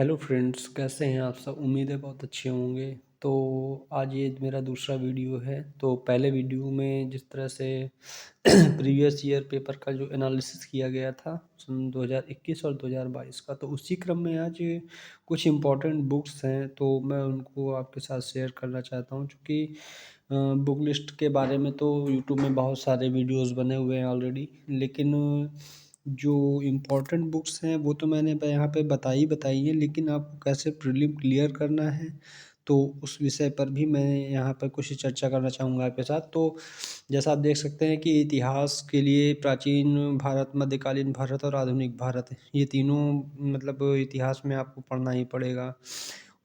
Hello friends, कैसे हैं आप सब। उम्मीद है बहुत अच्छे होंगे। तो आज ये मेरा दूसरा वीडियो है। तो पहले वीडियो में जिस तरह से प्रीवियस ईयर पेपर का जो एनालिसिस किया गया था सन 2021 और 2022 का, तो उसी क्रम में आज कुछ इम्पोर्टेंट बुक्स हैं तो मैं उनको आपके साथ शेयर करना चाहता हूँ। क्योंकि बुक लिस्ट के बारे में तो यूट्यूब में बहुत सारे वीडियोस बने हुए हैं ऑलरेडी, लेकिन जो इम्पोर्टेंट बुक्स हैं वो तो मैंने यहाँ पे बताई है, लेकिन आपको कैसे प्रीलिम क्लियर करना है तो उस विषय पर भी मैं यहाँ पर कुछ चर्चा करना चाहूँगा आपके साथ। तो जैसा आप देख सकते हैं कि इतिहास के लिए प्राचीन भारत, मध्यकालीन भारत और आधुनिक भारत, ये तीनों मतलब इतिहास में आपको पढ़ना ही पड़ेगा।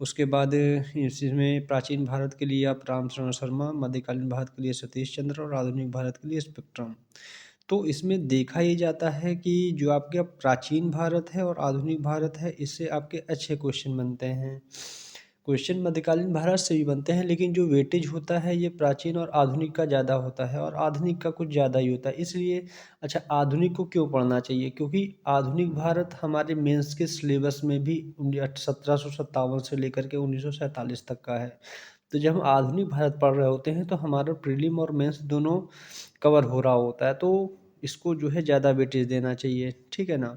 उसके बाद इसमें प्राचीन भारत के लिए आप रामशरण शर्मा, मध्यकालीन भारत के लिए सतीश चंद्र और आधुनिक भारत के लिए स्पेक्ट्रम। तो इसमें देखा ये जाता है कि जो आपके प्राचीन भारत है और आधुनिक भारत है, इससे आपके अच्छे क्वेश्चन बनते हैं। क्वेश्चन मध्यकालीन भारत से भी बनते हैं, लेकिन जो वेटेज होता है ये प्राचीन और आधुनिक का ज़्यादा होता है और आधुनिक का कुछ ज़्यादा ही होता है। इसलिए अच्छा, आधुनिक को क्यों पढ़ना चाहिए? क्योंकि आधुनिक भारत हमारे मेंस के सिलेबस में भी 1757 से लेकर के 1947 तक का है। तो जब हम आधुनिक भारत पढ़ रहे होते हैं तो हमारा प्रीलिम और मेंस दोनों कवर हो रहा होता है, तो इसको जो है ज़्यादा वेटेज देना चाहिए, ठीक है ना।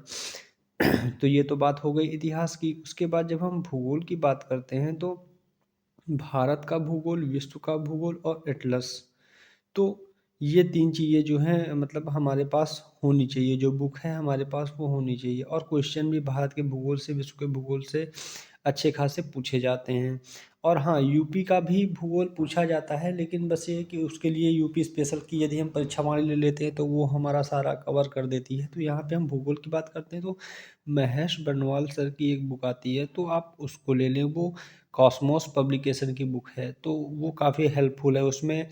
तो ये तो बात हो गई इतिहास की। उसके बाद जब हम भूगोल की बात करते हैं तो भारत का भूगोल, विश्व का भूगोल और एटलस, तो ये 3 चीज़ें जो हैं मतलब हमारे पास होनी चाहिए। जो बुक है हमारे पास वो होनी चाहिए, और क्वेश्चन भी भारत के भूगोल से, विश्व के भूगोल से अच्छे खासे पूछे जाते हैं। और हाँ, यूपी का भी भूगोल पूछा जाता है, लेकिन बस ये है कि उसके लिए यूपी स्पेशल की यदि हम परीक्षा मान ले लेते हैं तो वो हमारा सारा कवर कर देती है। तो यहाँ पे हम भूगोल की बात करते हैं तो महेश बर्नवाल सर की एक बुक आती है, तो आप उसको ले लें। वो कॉस्मोस पब्लिकेशन की बुक है, तो वो काफ़ी हेल्पफुल है। उसमें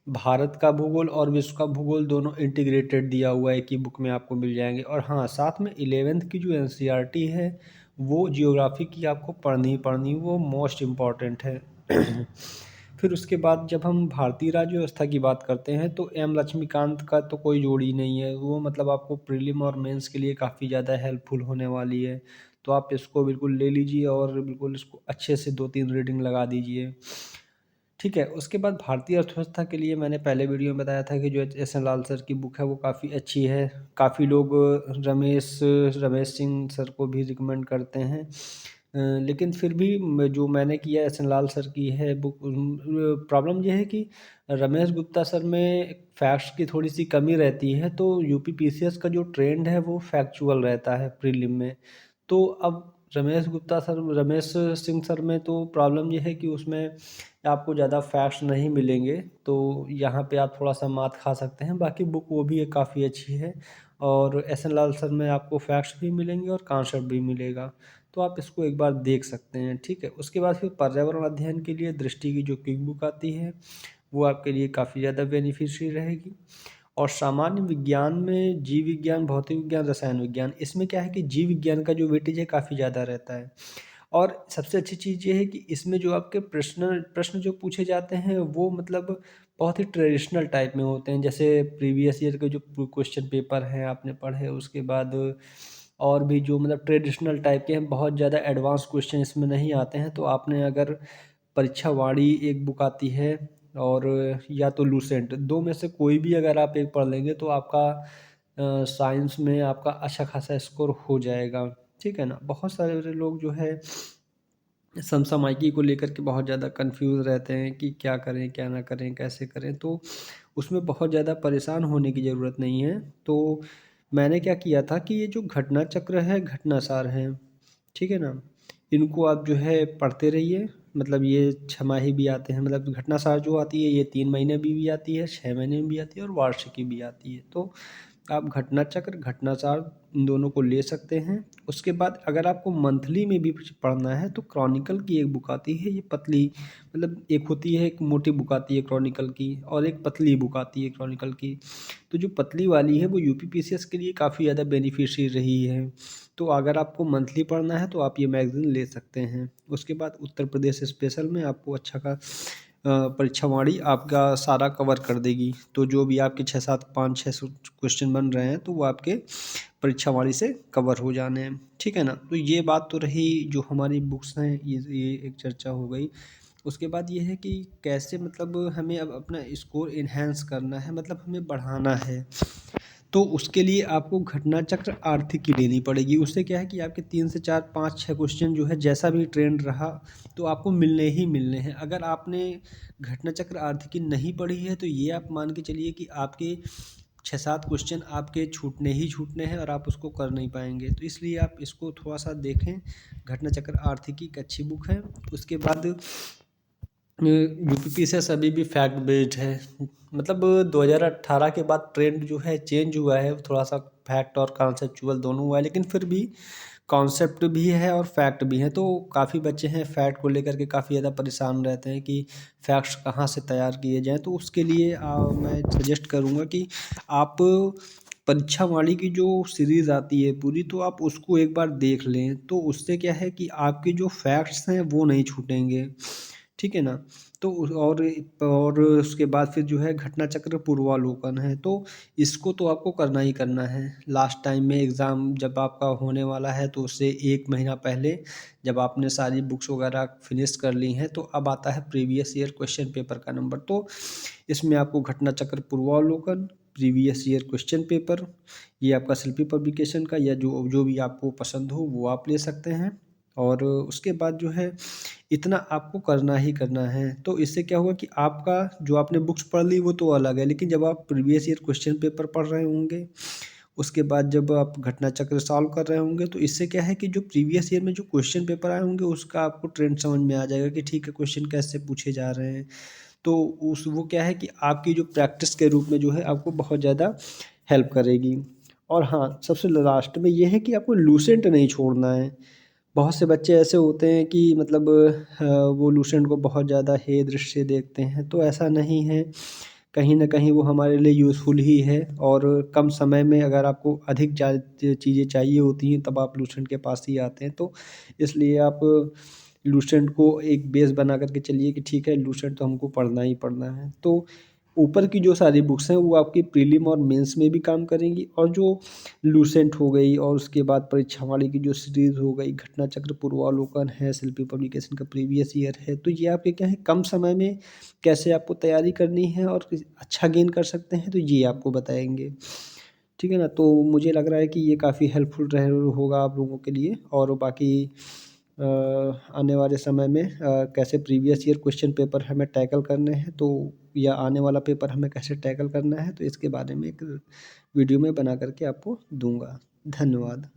भारत का भूगोल और विश्व का भूगोल दोनों इंटीग्रेटेड दिया हुआ है, एक ही बुक में आपको मिल जाएंगे। और हाँ, साथ में 11th की जो एनसीईआरटी है वो जियोग्राफी की आपको पढ़नी ही पढ़नी, वो मोस्ट इम्पॉर्टेंट है। फिर उसके बाद जब हम भारतीय राज्य व्यवस्था की बात करते हैं तो एम लक्ष्मीकांत का तो कोई जोड़ ही नहीं है। वो मतलब आपको प्रीलिम और मेंस के लिए काफ़ी ज़्यादा हेल्पफुल होने वाली है। तो आप इसको बिल्कुल ले लीजिए और बिल्कुल इसको अच्छे से 2-3 रीडिंग लगा दीजिए, ठीक है। उसके बाद भारतीय अर्थव्यवस्था के लिए मैंने पहले वीडियो में बताया था कि जो एस एन लाल सर की बुक है वो काफ़ी अच्छी है। काफ़ी लोग रमेश रमेश सिंह सर को भी रिकमेंड करते हैं, लेकिन फिर भी जो मैंने किया एस एन लाल सर की है बुक। प्रॉब्लम ये है कि रमेश गुप्ता सर में फैक्ट्स की थोड़ी सी कमी रहती है, तो यूपी पीसीएस का जो ट्रेंड है वो फैक्चुअल रहता है प्रीलिम में। तो अब रमेश सिंह सर में तो प्रॉब्लम ये है कि उसमें आपको ज़्यादा फैक्ट्स नहीं मिलेंगे, तो यहाँ पे आप थोड़ा सा मात खा सकते हैं। बाकी बुक वो भी काफ़ी अच्छी है, और एस एन लाल सर में आपको फैक्ट्स भी मिलेंगे और कॉन्सेप्ट भी मिलेगा, तो आप इसको एक बार देख सकते हैं, ठीक है। उसके बाद फिर पर्यावरण अध्ययन के लिए दृष्टि की जो क्विक बुक आती है वो आपके लिए काफ़ी ज़्यादा बेनिफिशियरी रहेगी। और सामान्य विज्ञान में जीव विज्ञान, भौतिक विज्ञान, रसायन विज्ञान, इसमें क्या है कि जीव विज्ञान का जो वेटेज है काफ़ी ज़्यादा रहता है। और सबसे अच्छी चीज़ ये है कि इसमें जो आपके प्रश्न प्रश्न जो पूछे जाते हैं वो मतलब बहुत ही ट्रेडिशनल टाइप में होते हैं। जैसे प्रीवियस ईयर के जो क्वेश्चन पेपर हैं आपने पढ़े, उसके बाद और भी जो मतलब ट्रेडिशनल टाइप के हैं, बहुत ज़्यादा एडवांस क्वेश्चन इसमें नहीं आते हैं। तो आपने अगर परीक्षा वाणी एक बुक आती है, और या तो लूसेंट, दो में से कोई भी अगर आप एक पढ़ लेंगे तो आपका साइंस में आपका अच्छा खासा स्कोर हो जाएगा, ठीक है ना। बहुत सारे लोग जो है समसामयिकी को लेकर के बहुत ज़्यादा कन्फ्यूज़ रहते हैं कि क्या करें, क्या ना करें, कैसे करें, तो उसमें बहुत ज़्यादा परेशान होने की ज़रूरत नहीं है। तो मैंने क्या किया था कि ये जो घटना चक्र है, घटनासार हैं, ठीक है ना, इनको आप जो है पढ़ते रहिए। मतलब ये छमाही भी आते हैं, मतलब घटनासार जो आती है ये 3 महीने भी आती है, 6 महीने में भी आती है और वार्षिकी भी आती है। तो आप घटना चक्र, घटनासार इन दोनों को ले सकते हैं। उसके बाद अगर आपको मंथली में भी कुछ पढ़ना है तो क्रॉनिकल की एक बुक आती है, ये पतली, मतलब एक होती है, एक मोटी बुक आती है क्रॉनिकल की, और एक पतली बुक आती है क्रॉनिकल की। तो जो पतली वाली है वो यूपी पीसीएस के लिए काफ़ी ज़्यादा बेनिफिशियरी रही है। तो अगर आपको मंथली पढ़ना है तो आप ये मैगज़ीन ले सकते हैं। उसके बाद उत्तर प्रदेश स्पेशल में आपको अच्छा का परीक्षावाणी आपका सारा कवर कर देगी। तो जो भी आपके 6-7 5-6 क्वेश्चन बन रहे हैं तो वो आपके परीक्षावाणी से कवर हो जाने हैं, ठीक है ना। तो ये बात तो रही जो हमारी बुक्स हैं, ये एक चर्चा हो गई। उसके बाद ये है कि कैसे मतलब हमें अब अपना स्कोर इन्हेंस करना है, मतलब हमें बढ़ाना है। तो उसके लिए आपको घटना चक्र आर्थिक की लेनी पड़ेगी। उससे क्या है कि आपके 3 से 4 5 6 क्वेश्चन जो है जैसा भी ट्रेंड रहा तो आपको मिलने ही मिलने हैं। अगर आपने घटना चक्र आर्थिकी नहीं पढ़ी है तो ये आप मान के चलिए कि आपके 6-7 क्वेश्चन आपके छूटने ही छूटने हैं और आप उसको कर नहीं पाएंगे। तो इसलिए आप इसको थोड़ा सा देखें। घटना चक्र आर्थिकी एक अच्छी बुक है। उसके बाद यूपीपीसीएस अभी भी फैक्ट बेस्ड है। मतलब 2018 के बाद ट्रेंड जो है चेंज हुआ है, थोड़ा सा फैक्ट और कॉन्सेप्चुअल दोनों हुआ है, लेकिन फिर भी कॉन्सेप्ट भी है और फैक्ट भी है। तो काफ़ी बच्चे हैं फैक्ट को लेकर के काफ़ी ज़्यादा परेशान रहते हैं कि फैक्ट्स कहाँ से तैयार किए जाएँ। तो उसके लिए मैं सजेस्ट करूँगा कि आप परीक्षा वाणी की जो सीरीज़ आती है पूरी, तो आप उसको एक बार देख लें। तो उससे क्या है कि आपके जो फैक्ट्स हैं वो नहीं छूटेंगे, ठीक है ना। तो और उसके बाद फिर जो है घटना चक्र पूर्वावलोकन है, तो इसको तो आपको करना ही करना है। लास्ट टाइम में एग्ज़ाम जब आपका होने वाला है तो उससे 1 महीना पहले जब आपने सारी बुक्स वगैरह फिनिश कर ली हैं तो अब आता है प्रीवियस ईयर क्वेश्चन पेपर का नंबर। तो इसमें आपको घटना चक्र पूर्वावलोकन, प्रीवियस ईयर क्वेश्चन पेपर, ये आपका शिल्पी पब्लिकेशन का या जो जो भी आपको पसंद हो वो आप ले सकते हैं। और उसके बाद जो है इतना आपको करना ही करना है। तो इससे क्या होगा कि आपका जो आपने बुक्स पढ़ ली वो तो अलग है, लेकिन जब आप प्रीवियस ईयर क्वेश्चन पेपर पढ़ रहे होंगे, उसके बाद जब आप घटना चक्र सॉल्व कर रहे होंगे, तो इससे क्या है कि जो प्रीवियस ईयर में जो क्वेश्चन पेपर आए होंगे उसका आपको ट्रेंड समझ में आ जाएगा कि ठीक है क्वेश्चन कैसे पूछे जा रहे हैं। तो उस वो क्या है कि आपकी जो प्रैक्टिस के रूप में जो है आपको बहुत ज़्यादा हेल्प करेगी। और हाँ, सबसे लास्ट में ये है कि आपको लूसेंट नहीं छोड़ना है। बहुत से बच्चे ऐसे होते हैं कि मतलब वो लूसेंट को बहुत ज़्यादा हेय दृष्टि से देखते हैं, तो ऐसा नहीं है। कहीं न कहीं वो हमारे लिए यूज़फुल ही है। और कम समय में अगर आपको अधिक चीज़ें चाहिए होती हैं तब आप लूसेंट के पास ही आते हैं। तो इसलिए आप लूसेंट को एक बेस बना कर के चलिए कि ठीक है लूसेंट तो हमको पढ़ना ही पढ़ना है। तो ऊपर की जो सारी बुक्स हैं वो आपकी प्रीलिम और मेंस में भी काम करेंगी, और जो लूसेंट हो गई और उसके बाद परीक्षा वाली की जो सीरीज़ हो गई, घटना चक्र पूर्वावलोकन है, शिल्पी पब्लिकेशन का प्रीवियस ईयर है, तो ये आपके क्या है कम समय में कैसे आपको तैयारी करनी है और अच्छा गेन कर सकते हैं, तो ये आपको बताएँगे। ठीक है ना? तो मुझे लग रहा है कि ये काफ़ी हेल्पफुल रहे होगा आप लोगों के लिए। और बाकी आने वाले समय में कैसे प्रीवियस ईयर क्वेश्चन पेपर हमें टैकल करने हैं, तो या आने वाला पेपर हमें कैसे टैकल करना है, तो इसके बारे में एक वीडियो में बना कर के आपको दूँगा। धन्यवाद।